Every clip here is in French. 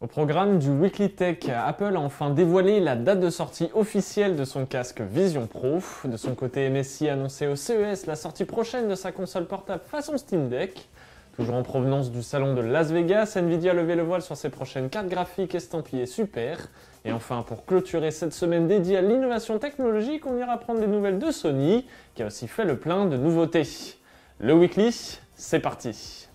Au programme du Weekly Tech, Apple a enfin dévoilé la date de sortie officielle de son casque Vision Pro. De son côté, MSI a annoncé au CES la sortie prochaine de sa console portable façon Steam Deck. Toujours en provenance du salon de Las Vegas, Nvidia a levé le voile sur ses prochaines cartes graphiques estampillées Super. Et enfin, pour clôturer cette semaine dédiée à l'innovation technologique, on ira prendre des nouvelles de Sony, qui a aussi fait le plein de nouveautés. Le Weekly, c'est parti.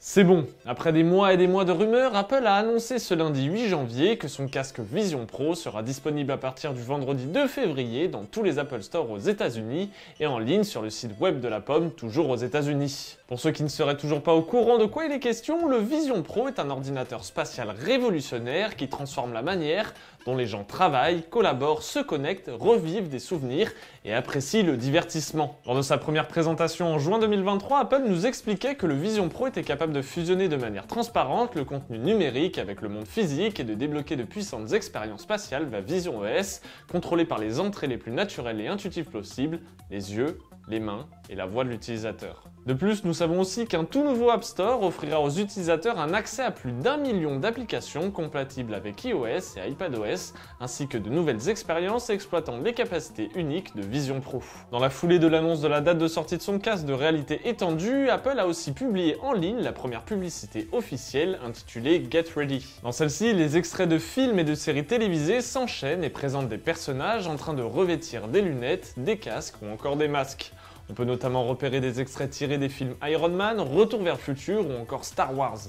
C'est bon, après des mois et des mois de rumeurs, Apple a annoncé ce lundi 8 janvier que son casque Vision Pro sera disponible à partir du vendredi 2 février dans tous les Apple Store aux États-Unis et en ligne sur le site web de la pomme, toujours aux États-Unis. Pour ceux qui ne seraient toujours pas au courant de quoi il est question, le Vision Pro est un ordinateur spatial révolutionnaire qui transforme la manière dont les gens travaillent, collaborent, se connectent, revivent des souvenirs et apprécient le divertissement. Lors de sa première présentation en juin 2023, Apple nous expliquait que le Vision Pro était capable de fusionner de manière transparente le contenu numérique avec le monde physique et de débloquer de puissantes expériences spatiales via Vision OS, contrôlées par les entrées les plus naturelles et intuitives possibles, les yeux, les mains et la voix de l'utilisateur. De plus, nous savons aussi qu'un tout nouveau App Store offrira aux utilisateurs un accès à plus d'1 million d'applications compatibles avec iOS et iPadOS, ainsi que de nouvelles expériences exploitant les capacités uniques de Vision Pro. Dans la foulée de l'annonce de la date de sortie de son casque de réalité étendue, Apple a aussi publié en ligne la première publicité officielle intitulée Get Ready. Dans celle-ci, les extraits de films et de séries télévisées s'enchaînent et présentent des personnages en train de revêtir des lunettes, des casques ou encore des masques. On peut notamment repérer des extraits tirés des films Iron Man, Retour vers le futur ou encore Star Wars.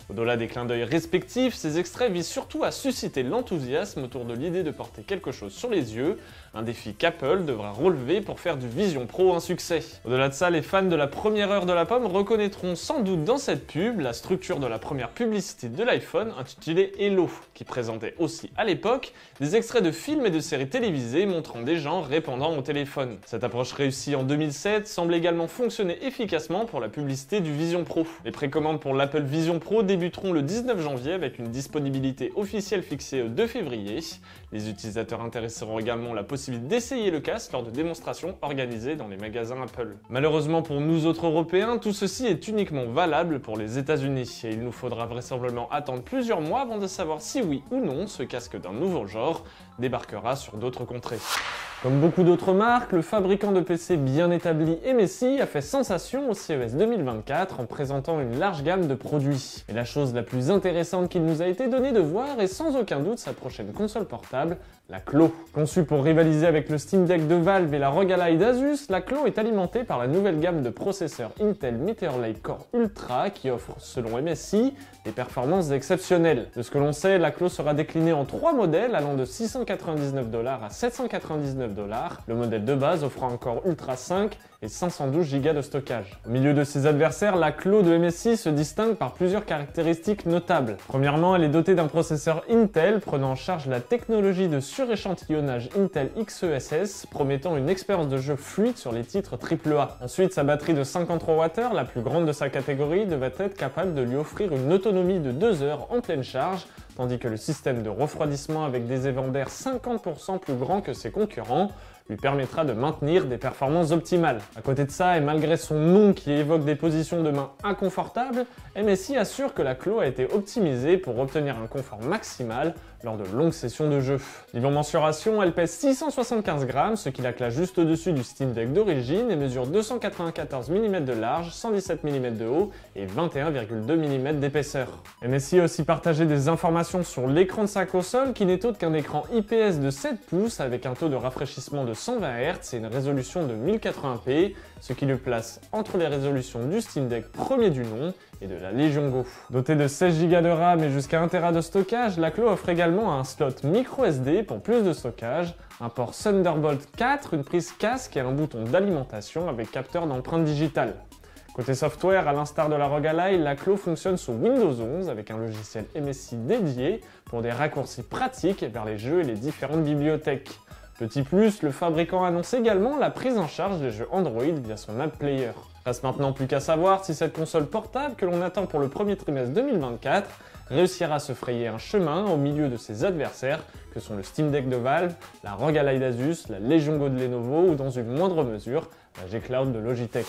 Au-delà des clins d'œil respectifs, ces extraits visent surtout à susciter l'enthousiasme autour de l'idée de porter quelque chose sur les yeux, un défi qu'Apple devra relever pour faire du Vision Pro un succès. Au-delà de ça, les fans de la première heure de la pomme reconnaîtront sans doute dans cette pub la structure de la première publicité de l'iPhone intitulée Hello, qui présentait aussi à l'époque des extraits de films et de séries télévisées montrant des gens répondant au téléphone. Cette approche réussie en 2007 semble également fonctionner efficacement pour la publicité du Vision Pro. Les précommandes pour l'Apple Vision Pro débuteront le 19 janvier avec une disponibilité officielle fixée au 2 février. Les utilisateurs intéressés auront également la possibilité d'essayer le casque lors de démonstrations organisées dans les magasins Apple. Malheureusement pour nous autres Européens, tout ceci est uniquement valable pour les États-Unis et il nous faudra vraisemblablement attendre plusieurs mois avant de savoir si oui ou non ce casque d'un nouveau genre débarquera sur d'autres contrées. Comme beaucoup d'autres marques, le fabricant de PC bien établi MSI a fait sensation au CES 2024 en présentant une large gamme de produits. Et la chose la plus intéressante qu'il nous a été donné de voir est sans aucun doute sa prochaine console portable, la Klo. Conçue pour rivaliser avec le Steam Deck de Valve et la ROG Ally d'Asus, la Klo est alimentée par la nouvelle gamme de processeurs Intel Meteor Lake Core Ultra qui offre, selon MSI, des performances exceptionnelles. De ce que l'on sait, la Klo sera déclinée en 3 modèles allant de $699 à $799, le modèle de base offrant un Core Ultra 5 et 512 Go de stockage. Au milieu de ses adversaires, la Klo de MSI se distingue par plusieurs caractéristiques notables. Premièrement, elle est dotée d'un processeur Intel prenant en charge la technologie de suréchantillonnage Intel XeSS, promettant une expérience de jeu fluide sur les titres AAA. Ensuite, sa batterie de 53 Wh, la plus grande de sa catégorie, devait être capable de lui offrir une autonomie de 2 heures en pleine charge, tandis que le système de refroidissement avec des évents d'air 50% plus grands que ses concurrents lui permettra de maintenir des performances optimales. À côté de ça, et malgré son nom qui évoque des positions de main inconfortables, MSI assure que la Klo a été optimisée pour obtenir un confort maximal lors de longues sessions de jeu. Niveau mensuration, elle pèse 675 grammes, ce qui la classe juste au-dessus du Steam Deck d'origine et mesure 294 mm de large, 117 mm de haut et 21,2 mm d'épaisseur. MSI a aussi partagé des informations sur l'écran de sa console qui n'est autre qu'un écran IPS de 7 pouces avec un taux de rafraîchissement de 120 Hz et une résolution de 1080p, ce qui le place entre les résolutions du Steam Deck premier du nom et de la Legion Go. Dotée de 16 Go de RAM et jusqu'à 1 Tera de stockage, la Klo offre également un slot micro-SD pour plus de stockage, un port Thunderbolt 4, une prise casque et un bouton d'alimentation avec capteur d'empreinte digitale. Côté software, à l'instar de la ROG Ally, la Klo fonctionne sous Windows 11 avec un logiciel MSI dédié pour des raccourcis pratiques vers les jeux et les différentes bibliothèques. Petit plus, le fabricant annonce également la prise en charge des jeux Android via son App Player. Reste maintenant plus qu'à savoir si cette console portable que l'on attend pour le premier trimestre 2024 réussira à se frayer un chemin au milieu de ses adversaires que sont le Steam Deck de Valve, la ROG Ally d'Asus, la Legion Go de Lenovo ou dans une moindre mesure la G Cloud de Logitech.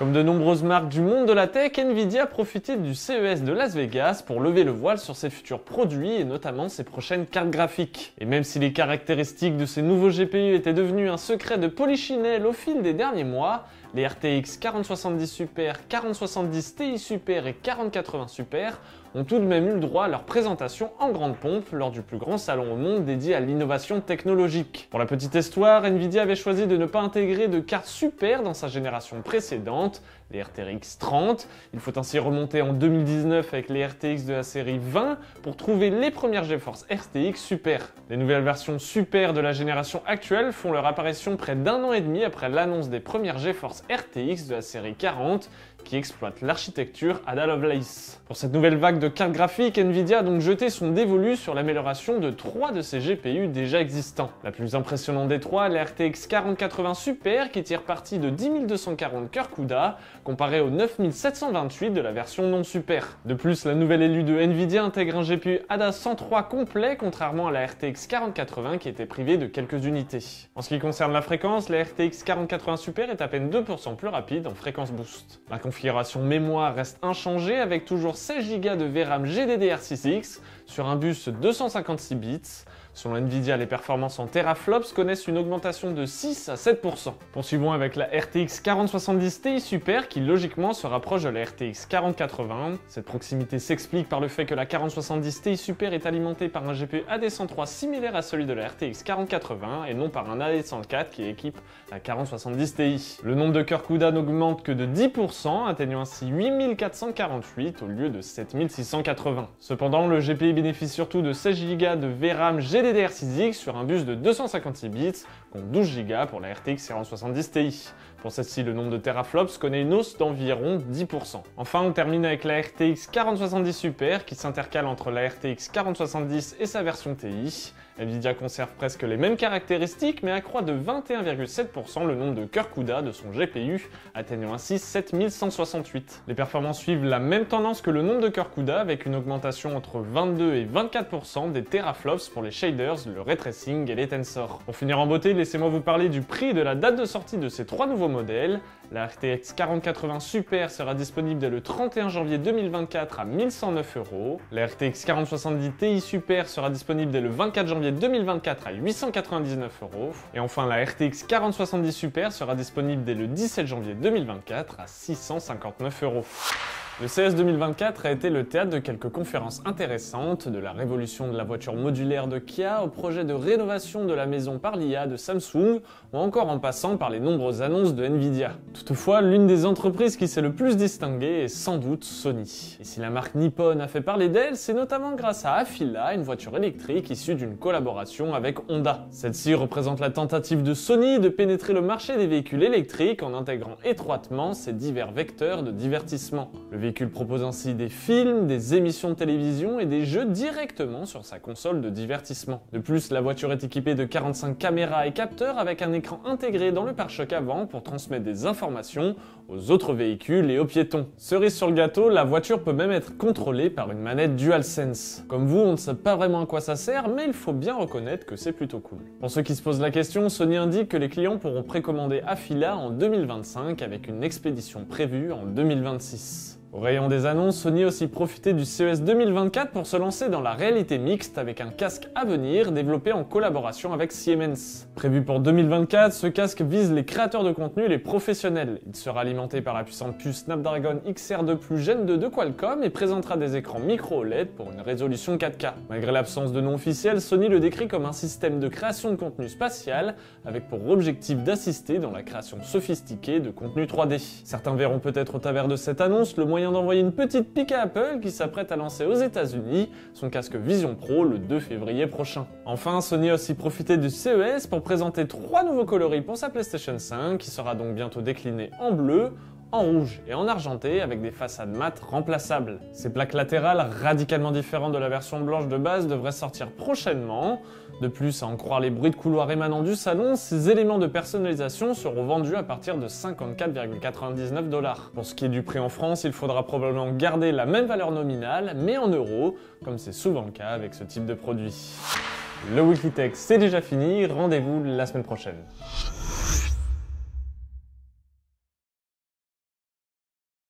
Comme de nombreuses marques du monde de la tech, Nvidia a profité du CES de Las Vegas pour lever le voile sur ses futurs produits et notamment ses prochaines cartes graphiques. Et même si les caractéristiques de ces nouveaux GPU étaient devenues un secret de polichinelle au fil des derniers mois, les RTX 4070 Super, 4070 Ti Super et 4080 Super ont tout de même eu le droit à leur présentation en grande pompe lors du plus grand salon au monde dédié à l'innovation technologique. Pour la petite histoire, Nvidia avait choisi de ne pas intégrer de cartes Super dans sa génération précédente, les RTX 30. Il faut ainsi remonter en 2019 avec les RTX de la série 20 pour trouver les premières GeForce RTX Super. Les nouvelles versions Super de la génération actuelle font leur apparition près d'un an et demi après l'annonce des premières GeForce RTX de la série 40 qui exploitent l'architecture Ada Lovelace. Pour cette nouvelle vague de cartes graphiques, Nvidia a donc jeté son dévolu sur l'amélioration de 3 de ses GPU déjà existants. La plus impressionnante des 3, la RTX 4080 Super qui tire parti de 10 240 cœurs CUDA comparé aux 9728 de la version non Super. De plus, la nouvelle élue de Nvidia intègre un GPU Ada 103 complet contrairement à la RTX 4080 qui était privée de quelques unités. En ce qui concerne la fréquence, la RTX 4080 Super est à peine 2% plus rapide en fréquence boost. La configuration mémoire reste inchangée avec toujours 16 Go de VRAM GDDR6X sur un bus 256 bits. Selon Nvidia, les performances en teraflops connaissent une augmentation de 6 à 7%. Poursuivons avec la RTX 4070 Ti Super qui logiquement se rapproche de la RTX 4080. Cette proximité s'explique par le fait que la 4070 Ti Super est alimentée par un GPU AD103 similaire à celui de la RTX 4080 et non par un AD104 qui équipe la 4070 Ti. Le nombre de cœurs CUDA n'augmente que de 10%, atteignant ainsi 8448 au lieu de 7680. Cependant, le GPU bénéficie surtout de 16 Go de VRAM GDDR6X sur un bus de 256 bits, contre 12 Go pour la RTX 4070 Ti. Pour celle-ci, le nombre de teraflops connaît une hausse d'environ 10%. Enfin, on termine avec la RTX 4070 Super qui s'intercale entre la RTX 4070 et sa version Ti. Nvidia conserve presque les mêmes caractéristiques mais accroît de 21,7% le nombre de cœurs CUDA de son GPU, atteignant ainsi 7168. Les performances suivent la même tendance que le nombre de cœurs CUDA avec une augmentation entre 22 et 24% des teraflops pour les shaders, le ray tracing et les tensors. Pour finir en beauté, laissez-moi vous parler du prix et de la date de sortie de ces 3 nouveaux modèles. La RTX 4080 Super sera disponible dès le 31 janvier 2024 à 1109 €. La RTX 4070 Ti Super sera disponible dès le 24 janvier 2024 à 899 €. Et enfin, la RTX 4070 Super sera disponible dès le 17 janvier 2024 à 659 €. Le CES 2024 a été le théâtre de quelques conférences intéressantes, de la révolution de la voiture modulaire de Kia au projet de rénovation de la maison par l'IA de Samsung, ou encore en passant par les nombreuses annonces de Nvidia. Toutefois, l'une des entreprises qui s'est le plus distinguée est sans doute Sony. Et si la marque Nippon a fait parler d'elle, c'est notamment grâce à Afeela, une voiture électrique issue d'une collaboration avec Honda. Celle-ci représente la tentative de Sony de pénétrer le marché des véhicules électriques en intégrant étroitement ses divers vecteurs de divertissement. Le véhicule propose ainsi des films, des émissions de télévision et des jeux directement sur sa console de divertissement. De plus, la voiture est équipée de 45 caméras et capteurs avec un écran intégré dans le pare-choc avant pour transmettre des informations aux autres véhicules et aux piétons. Cerise sur le gâteau, la voiture peut même être contrôlée par une manette DualSense. Comme vous, on ne sait pas vraiment à quoi ça sert, mais il faut bien reconnaître que c'est plutôt cool. Pour ceux qui se posent la question, Sony indique que les clients pourront précommander Afeela en 2025 avec une expédition prévue en 2026. Au rayon des annonces, Sony a aussi profité du CES 2024 pour se lancer dans la réalité mixte avec un casque à venir développé en collaboration avec Siemens. Prévu pour 2024, ce casque vise les créateurs de contenu et les professionnels. Il sera alimenté par la puissante puce Snapdragon XR2 Gen 2 de Qualcomm et présentera des écrans micro-OLED pour une résolution 4K. Malgré l'absence de nom officiel, Sony le décrit comme un système de création de contenu spatial avec pour objectif d'assister dans la création sophistiquée de contenu 3D. Certains verront peut-être au travers de cette annonce le moyen d'envoyer une petite pique à Apple qui s'apprête à lancer aux États-Unis son casque Vision Pro le 2 février prochain. Enfin, Sony a aussi profité du CES pour présenter 3 nouveaux coloris pour sa PlayStation 5 qui sera donc bientôt décliné en bleu, en rouge et en argenté avec des façades mat remplaçables. Ces plaques latérales, radicalement différentes de la version blanche de base, devraient sortir prochainement. De plus, à en croire les bruits de couloir émanant du salon, ces éléments de personnalisation seront vendus à partir de 54,99 $. Pour ce qui est du prix en France, il faudra probablement garder la même valeur nominale, mais en euros, comme c'est souvent le cas avec ce type de produit. Le Weekly Tech, c'est déjà fini, rendez-vous la semaine prochaine.